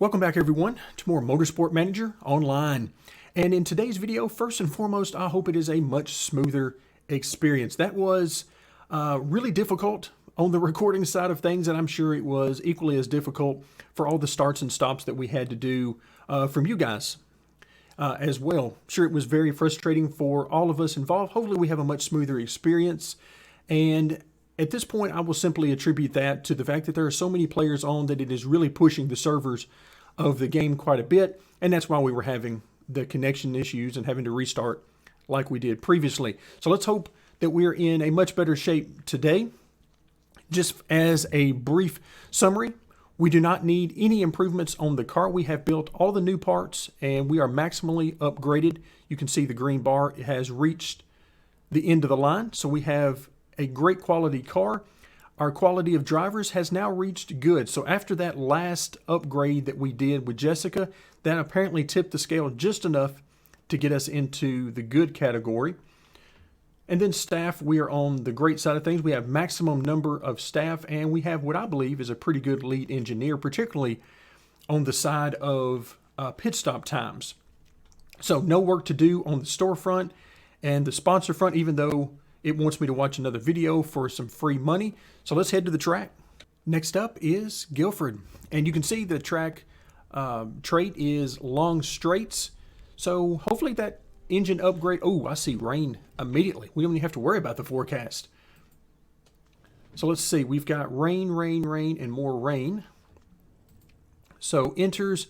Welcome back everyone to more Motorsport Manager Online. And in today's video, first and foremost, I hope it is a much smoother experience. That was really difficult on the recording side of things, and I'm sure it was equally as difficult for all the starts and stops that we had to do from you guys as well. Sure, it was very frustrating for all of us involved. Hopefully we have a much smoother experience, and at this point I will simply attribute that to the fact that there are so many players on that it is really pushing the servers of the game quite a bit, and that's why we were having the connection issues and having to restart like we did previously. So let's hope that we're in a much better shape today. Just as a brief summary, we do not need any improvements on the car. We have built all the new parts and we are maximally upgraded. You can see the green bar has reached the end of the line, so we have a great quality car. Our quality of drivers has now reached good. So after that last upgrade that we did with Jessica, that apparently tipped the scale just enough to get us into the good category. And then staff, we are on the great side of things. We have maximum number of staff, and we have what I believe is a pretty good lead engineer, particularly on the side of pit stop times. So no work to do on the storefront and the sponsor front, even though it wants me to watch another video for some free money. So let's head to the track. Next up is Guildford. And you can see the track trait is long straights. So hopefully that engine upgrade. Oh, I see rain immediately. We don't even have to worry about the forecast. So let's see. We've got rain, rain, rain, and more rain. So enters.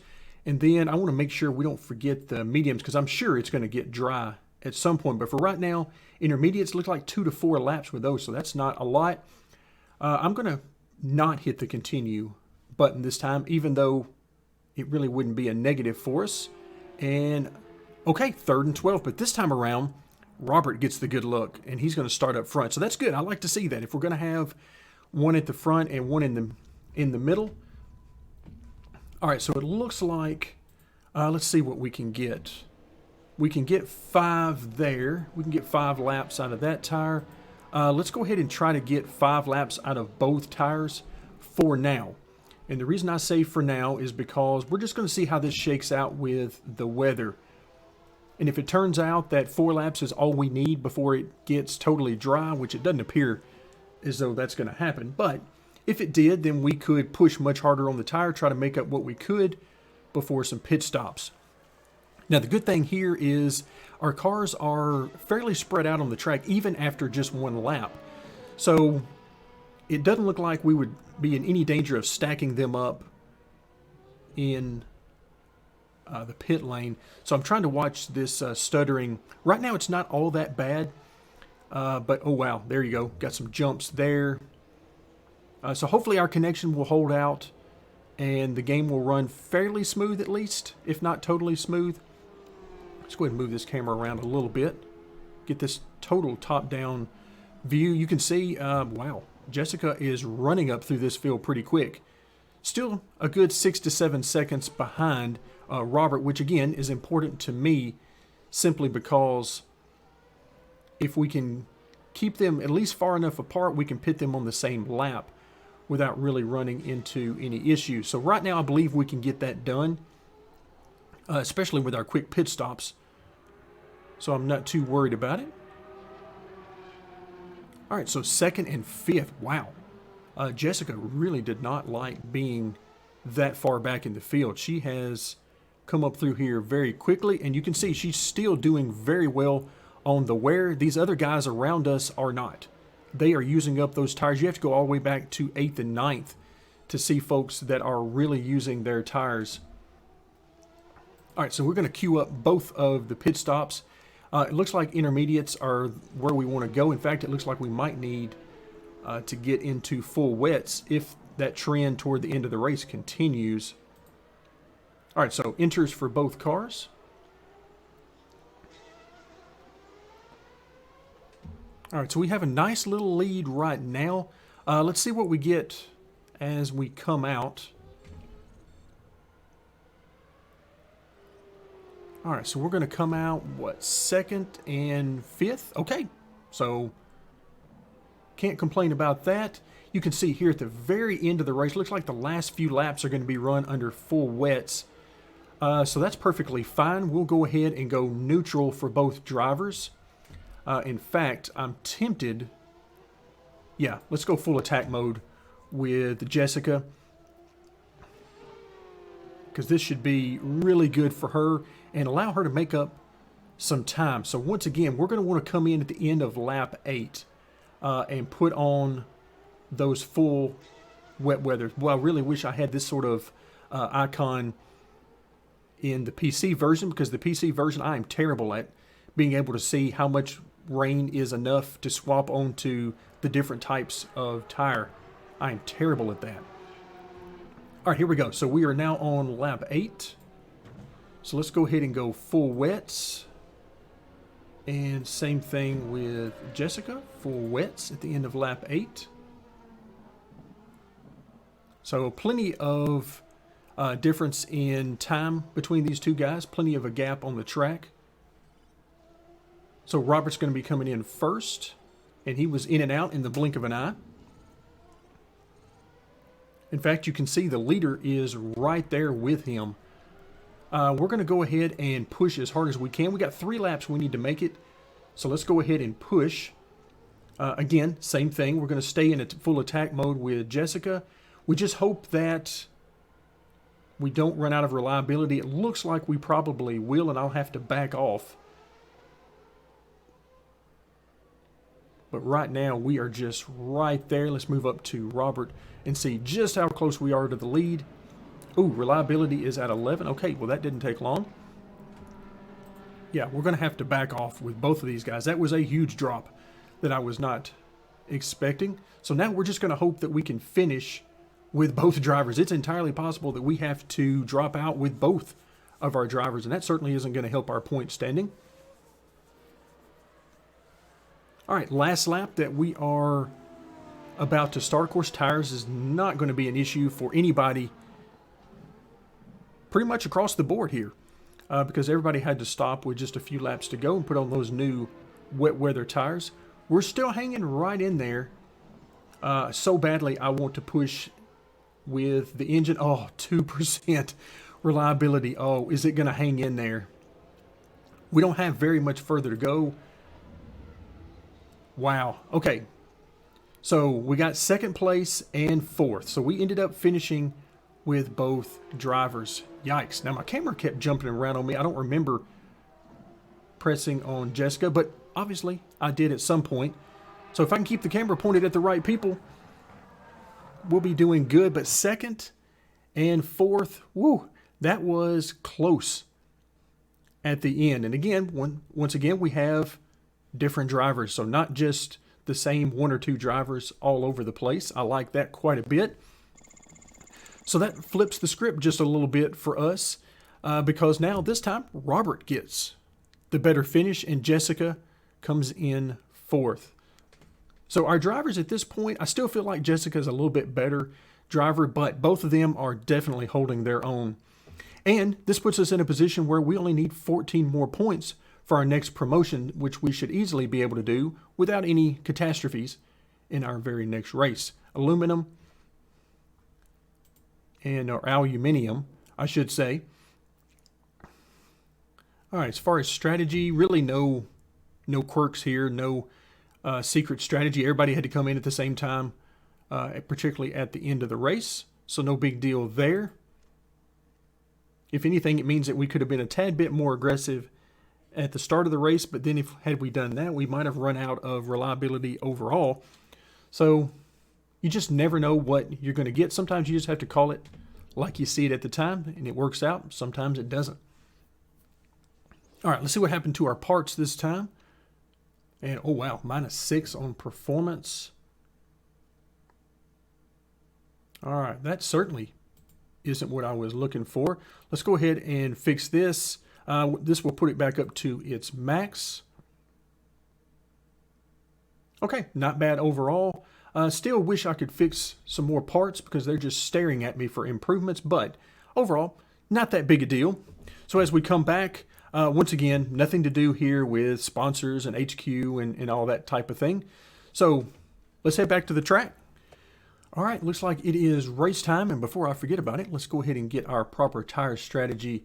And then I want to make sure we don't forget the mediums because I'm sure it's going to get dry at some point. But for right now, intermediates look like 2 to 4 laps with those, so that's not a lot. I'm going to not hit the continue button this time, even though it really wouldn't be a negative for us. And okay, 3rd and 12, but this time around, Robert gets the good look, and he's going to start up front. So that's good. I like to see that. If we're going to have one at the front and one in the middle. All right, so it looks like, let's see what we can get. We can get 5 there. We can get 5 laps out of that tire. Let's go ahead and try to get 5 laps out of both tires for now. And the reason I say for now is because we're just going to see how this shakes out with the weather. And if it turns out that 4 laps is all we need before it gets totally dry, which it doesn't appear as though that's going to happen, but if it did, then we could push much harder on the tire, try to make up what we could before some pit stops. Now, the good thing here is our cars are fairly spread out on the track, even after just 1 lap. So it doesn't look like we would be in any danger of stacking them up in the pit lane. So I'm trying to watch this stuttering. Right now, it's not all that bad. But, oh, wow, there you go. Got some jumps there. So hopefully our connection will hold out and the game will run fairly smooth at least, if not totally smooth. Let's go ahead and move this camera around a little bit. Get this total top-down view. You can see, wow, Jessica is running up through this field pretty quick. Still a good 6 to 7 seconds behind Robert, which again is important to me simply because if we can keep them at least far enough apart, we can pit them on the same lap without really running into any issues. So right now I believe we can get that done. Especially with our quick pit stops. So I'm not too worried about it. All right, so 2nd and 5th. Wow. Jessica really did not like being that far back in the field. She has come up through here very quickly, and you can see she's still doing very well on the wear. These other guys around us are not. They are using up those tires. You have to go all the way back to 8th and 9th to see folks that are really using their tires. All right, so we're going to queue up both of the pit stops. It looks like intermediates are where we want to go. In fact, it looks like we might need to get into full wets if that trend toward the end of the race continues. All right, so enters for both cars. All right, so we have a nice little lead right now. Let's see what we get as we come out. All right, so we're going to come out, what, 2nd and 5th? Okay, so can't complain about that. You can see here at the very end of the race, looks like the last few laps are going to be run under full wets. So that's perfectly fine. We'll go ahead and go neutral for both drivers. In fact, I'm tempted. Yeah, let's go full attack mode with Jessica, because this should be really good for her and allow her to make up some time. So once again, we're going to want to come in at the end of lap 8 and put on those full wet weather. Well, I really wish I had this sort of icon in the PC version, because the PC version I am terrible at being able to see how much rain is enough to swap onto the different types of tire. I am terrible at that. All right, here we go. So we are now on lap 8. So let's go ahead and go full wets. And same thing with Jessica, full wets at the end of lap 8. So plenty of difference in time between these two guys, plenty of a gap on the track. So Robert's going to be coming in first, and he was in and out in the blink of an eye. In fact, you can see the leader is right there with him. We're going to go ahead and push as hard as we can. We got 3 laps we need to make it, so let's go ahead and push. Again, same thing. We're going to stay in a full attack mode with Jessica. We just hope that we don't run out of reliability. It looks like we probably will, and I'll have to back off. But right now, we are just right there. Let's move up to Robert and see just how close we are to the lead. Ooh, reliability is at 11. Okay, well, that didn't take long. Yeah, we're going to have to back off with both of these guys. That was a huge drop that I was not expecting. So now we're just going to hope that we can finish with both drivers. It's entirely possible that we have to drop out with both of our drivers, and that certainly isn't going to help our point standing. All right, last lap that we are about to start. Of course, tires is not going to be an issue for anybody pretty much across the board here, because everybody had to stop with just a few laps to go and put on those new wet weather tires. We're still hanging right in there. So badly I want to push with the engine. Oh, 2% reliability. Oh, is it going to hang in there? We don't have very much further to go. Wow. Okay. So we got second place and fourth. So we ended up finishing with both drivers. Yikes. Now my camera kept jumping around on me. I don't remember pressing on Jessica, but obviously I did at some point. So if I can keep the camera pointed at the right people, we'll be doing good. But second and fourth, woo, that was close at the end. And again, once again, we have different drivers. So not just the same 1 or 2 drivers all over the place. I like that quite a bit. So that flips the script just a little bit for us, because now this time Robert gets the better finish and Jessica comes in fourth. So our drivers at this point, I still feel like Jessica's a little bit better driver, but both of them are definitely holding their own. And this puts us in a position where we only need 14 more points for our next promotion, which we should easily be able to do without any catastrophes in our very next race. Aluminum, or aluminium, I should say. All right, as far as strategy, really no quirks here, no secret strategy. Everybody had to come in at the same time, particularly at the end of the race, so no big deal there. If anything, it means that we could have been a tad bit more aggressive at the start of the race, but then had we done that, we might have run out of reliability overall. So you just never know what you're going to get. Sometimes you just have to call it like you see it at the time, and it works out. Sometimes it doesn't. All right, let's see what happened to our parts this time. And, oh, wow, -6 on performance. All right, that certainly isn't what I was looking for. Let's go ahead and fix this. This will put it back up to its max. Okay, not bad overall. Still wish I could fix some more parts because they're just staring at me for improvements, but overall, not that big a deal. So as we come back, once again, nothing to do here with sponsors and HQ and all that type of thing. So let's head back to the track. All right, looks like it is race time, and before I forget about it, let's go ahead and get our proper tire strategy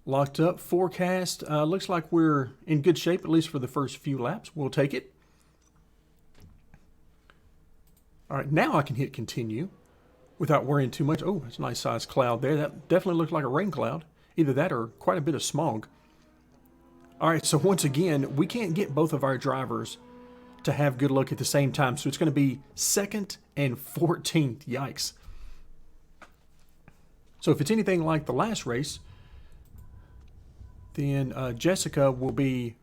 locked up. Forecast, looks like we're in good shape, at least for the first few laps. We'll take it. All right, now I can hit continue without worrying too much. Oh, that's a nice sized cloud there. That definitely looks like a rain cloud. Either that or quite a bit of smog. All right, so once again, we can't get both of our drivers to have good luck at the same time. So it's going to be 2nd and 14th. Yikes. So if it's anything like the last race, then Jessica will be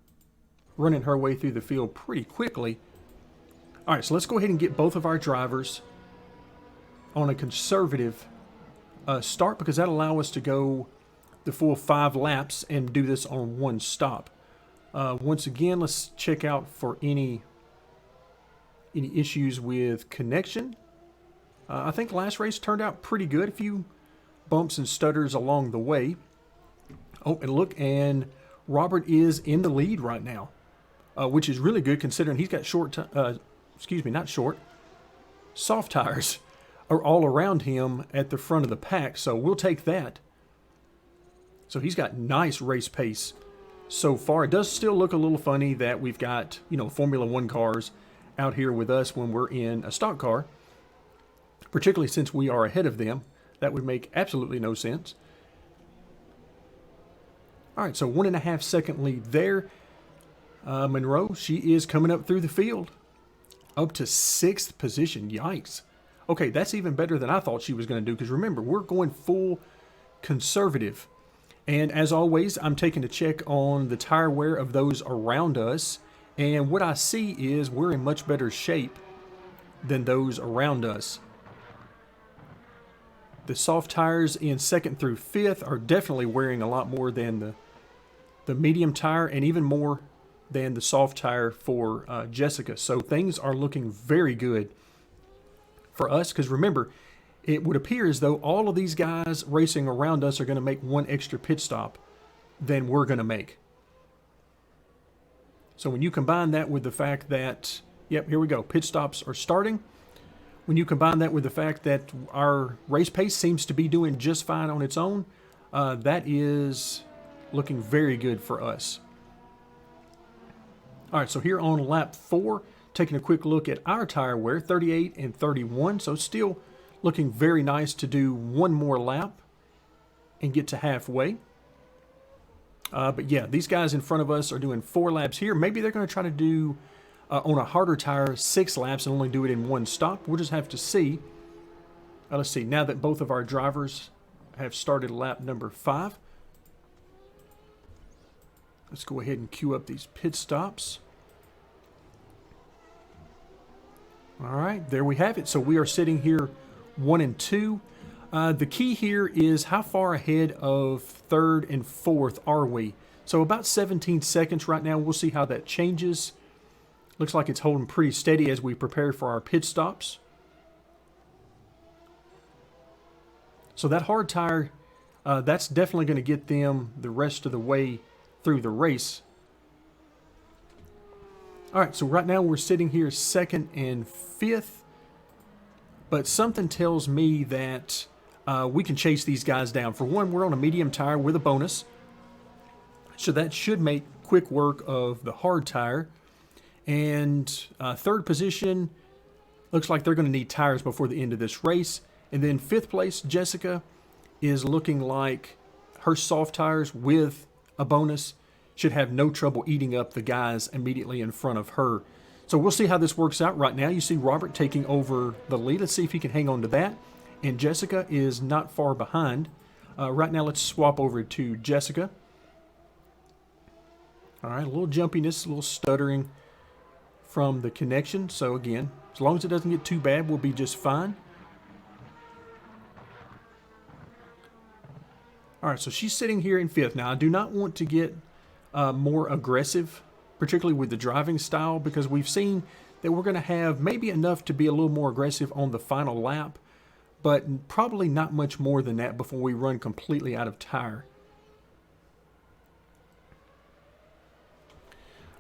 running her way through the field pretty quickly. All right, so let's go ahead and get both of our drivers on a conservative start, because that'll allow us to go the full 5 laps and do this on one stop. Once again, let's check out for any issues with connection. I think last race turned out pretty good. A few bumps and stutters along the way. Oh, and look, and Robert is in the lead right now, which is really good considering he's got soft tires are all around him at the front of the pack, so we'll take that. So he's got nice race pace so far. It does still look a little funny that we've got, Formula One cars out here with us when we're in a stock car, particularly since we are ahead of them. That would make absolutely no sense. All right, so 1.5 second lead there. Monroe, she is coming up through the field, up to 6th position. Yikes. Okay, that's even better than I thought she was going to do, because remember, we're going full conservative. And as always, I'm taking a check on the tire wear of those around us. And what I see is we're in much better shape than those around us. The soft tires in 2nd through 5th are definitely wearing a lot more than the medium tire, and even more than the soft tire for Jessica. So things are looking very good for us, because remember, it would appear as though all of these guys racing around us are going to make one extra pit stop than we're going to make. So when you combine that with the fact that, yep, here we go, pit stops are starting. When you combine that with the fact that our race pace seems to be doing just fine on its own, that is looking very good for us. All right, so here on lap 4, taking a quick look at our tire wear, 38 and 31. So still looking very nice to do one more lap and get to halfway. But yeah, these guys in front of us are doing 4 laps here. Maybe they're going to try to do, on a harder tire, 6 laps and only do it in one stop. We'll just have to see. Let's see, now that both of our drivers have started lap number 5. Let's go ahead and queue up these pit stops. All right, there we have it. So we are sitting here 1 and 2. The key here is how far ahead of 3rd and 4th are we? So about 17 seconds right now. We'll see how that changes. Looks like it's holding pretty steady as we prepare for our pit stops. So that hard tire, that's definitely going to get them the rest of the way through the race. All right, so right now we're sitting here 2nd and 5th. But something tells me that we can chase these guys down. For one, we're on a medium tire with a bonus. So that should make quick work of the hard tire. And 3rd position, looks like they're going to need tires before the end of this race. And then 5th place, Jessica, is looking like her soft tires with a bonus should have no trouble eating up the guys immediately in front of her. So we'll see how this works out. Right now you see Robert taking over the lead. Let's see if he can hang on to that. And Jessica is not far behind. Right now let's swap over to Jessica. All right, a little jumpiness, a little stuttering from the connection. So again, as long as it doesn't get too bad, we'll be just fine. All right, so she's sitting here in 5th. Now I do not want to get more aggressive, particularly with the driving style, because we've seen that we're going to have maybe enough to be a little more aggressive on the final lap, but probably not much more than that before we run completely out of tire.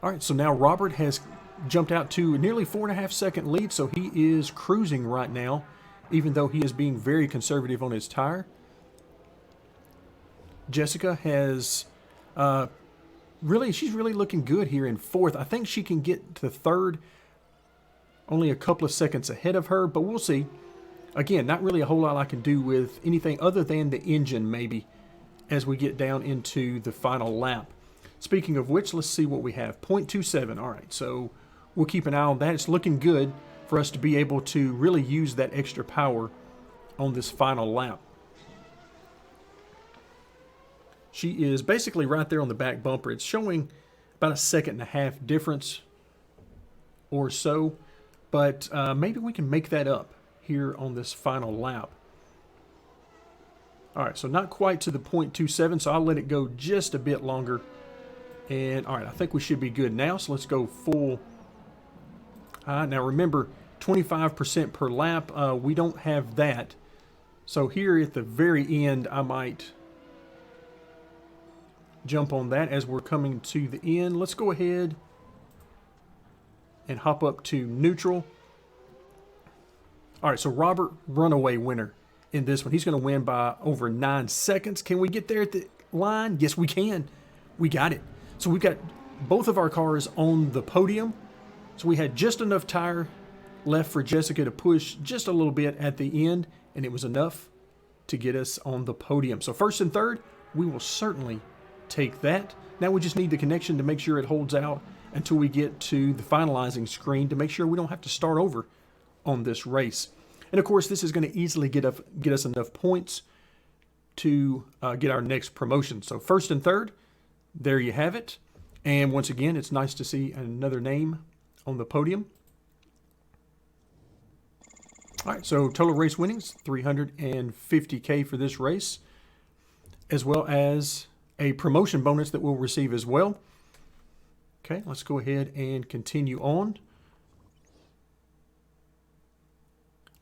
All right, so now Robert has jumped out to nearly 4.5 second lead, so he is cruising right now even though he is being very conservative on his tire. Jessica has she's really looking good here in fourth. I think she can get to third, only a couple of seconds ahead of her, but we'll see. Again, not really a whole lot I can do with anything other than the engine maybe as we get down into the final lap. Speaking of which, let's see what we have. 0.27. All right, so we'll keep an eye on that. It's looking good for us to be able to really use that extra power on this final lap. She is basically right there on the back bumper. It's showing about a 1.5 seconds difference or so, but maybe we can make that up here on this final lap. All right, so not quite to the 0.27, so I'll let it go just a bit longer. And all right, I think we should be good now, so let's go full. Now remember, 25% per lap, we don't have that. So here at the very end, I might jump on that as we're coming to the end. Let's go ahead and hop up to neutral. All right, so Robert, runaway winner in this one. He's going to win by over 9 seconds. Can we get there at the line? Yes, we can. We got it. So we've got both of our cars on the podium. So we had just enough tire left for Jessica to push just a little bit at the end, and it was enough to get us on the podium. So first and third, we will certainly take that. Now we just need the connection to make sure it holds out until we get to the finalizing screen to make sure we don't have to start over on this race. And of course, this is going to easily get us enough points to get our next promotion. So first and third, there you have it. And once again, it's nice to see another name on the podium. All right, so total race winnings, $350K for this race, as well as a promotion bonus that we'll receive as well. Okay, let's go ahead and continue on.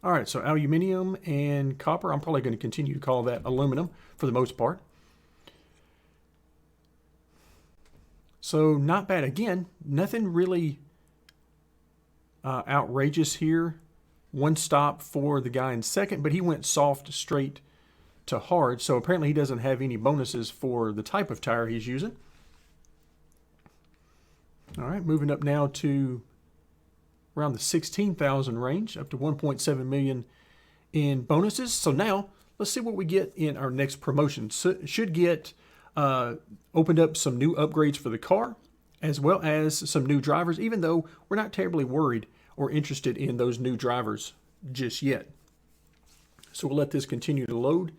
All right, so aluminum and copper, I'm probably going to continue to call that aluminum for the most part. So not bad. Again, nothing really outrageous here. One stop for the guy in second, but he went soft straight to hard. So apparently he doesn't have any bonuses for the type of tire he's using. All right, moving up now to around the 16,000 range, up to 1.7 million in bonuses. So now let's see what we get in our next promotion. So should get opened up some new upgrades for the car, as well as some new drivers, even though we're not terribly worried or interested in those new drivers just yet. So we'll let this continue to load.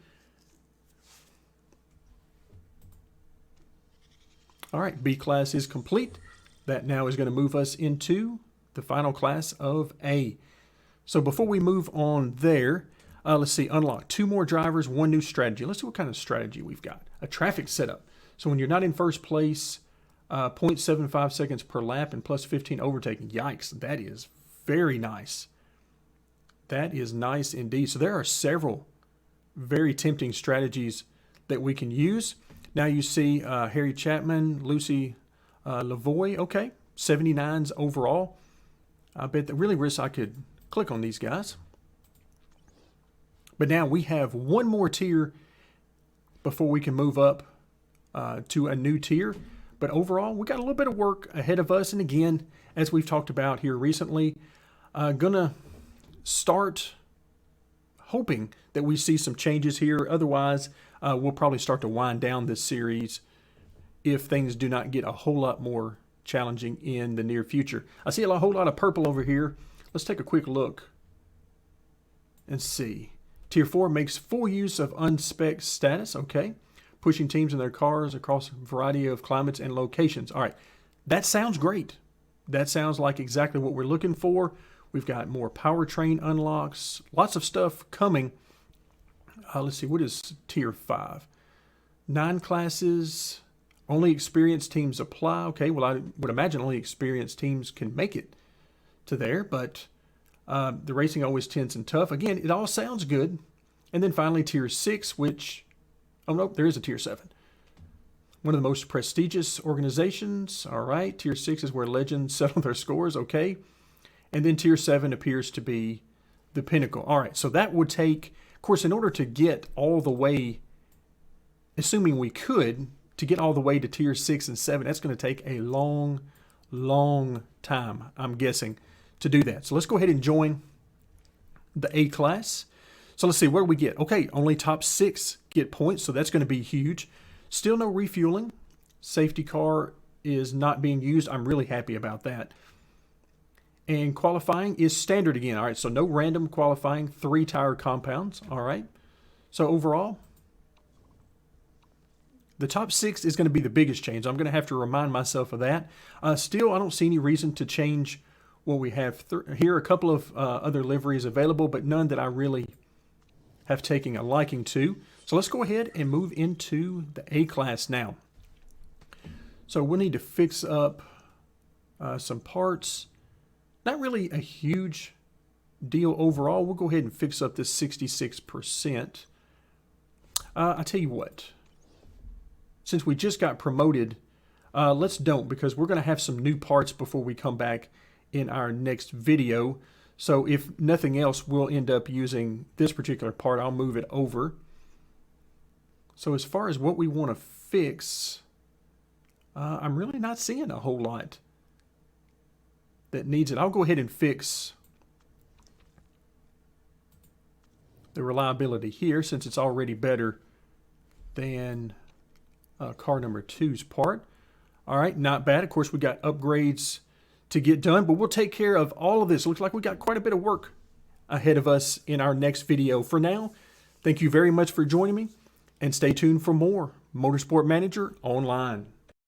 All right, B class is complete. That now is going to move us into the final class of A. So before we move on there, let's see, unlock 2 more drivers, 1 new strategy. Let's see what kind of strategy we've got. A traffic setup. So when you're not in first place, 0.75 seconds per lap and plus 15 overtaking. Yikes, that is very nice. That is nice indeed. So there are several very tempting strategies that we can use. Now you see Harry Chapman, Lucy Lavoie. Okay, 79s overall. I bet that really wish I could click on these guys. But now we have 1 more tier before we can move up to a new tier. But overall, we got a little bit of work ahead of us. And again, as we've talked about here recently, gonna start hoping that we see some changes here. Otherwise, we'll probably start to wind down this series if things do not get a whole lot more challenging in the near future. I see a whole lot of purple over here. Let's take a quick look and see. Tier 4 makes full use of unspec status. Okay. Pushing teams in their cars across a variety of climates and locations. All right. That sounds great. That sounds like exactly what we're looking for. We've got more powertrain unlocks. Lots of stuff coming. Let's see. What is Tier 5? 9 classes. Only experienced teams apply. Okay, well, I would imagine only experienced teams can make it to there, but the racing always tense and tough. Again, it all sounds good. And then finally, Tier 6, which, oh, no, there is a Tier 7. One of the most prestigious organizations. All right, Tier 6 is where legends settle their scores. Okay. And then Tier 7 appears to be the pinnacle. All right, so that would take, of course, in order to get all the way, assuming we could, to get all the way to tier 6 and 7, that's going to take a long time, I'm guessing, to do that. So let's go ahead and join the A class. So let's see, what do we get? Okay, only top 6 get points, so that's going to be huge. Still no refueling. Safety car is not being used. I'm really happy about that. And qualifying is standard again. All right, so no random qualifying, 3 tire compounds. All right, so overall, the top 6 is going to be the biggest change. I'm going to have to remind myself of that. Still, I don't see any reason to change what we have here. A couple of other liveries available, but none that I really have taken a liking to. So let's go ahead and move into the A class now. So we'll need to fix up some parts. Not really a huge deal overall. We'll go ahead and fix up this 66%. I tell you what, since we just got promoted, let's don't, because we're going to have some new parts before we come back in our next video. So if nothing else, we'll end up using this particular part. I'll move it over. So as far as what we want to fix, I'm really not seeing a whole lot that needs it. I'll go ahead and fix the reliability here, since it's already better than car number 2's part. All right, not bad. Of course, we got upgrades to get done, but we'll take care of all of this. Looks like we got quite a bit of work ahead of us in our next video. For now, thank you very much for joining me, and stay tuned for more Motorsport Manager Online.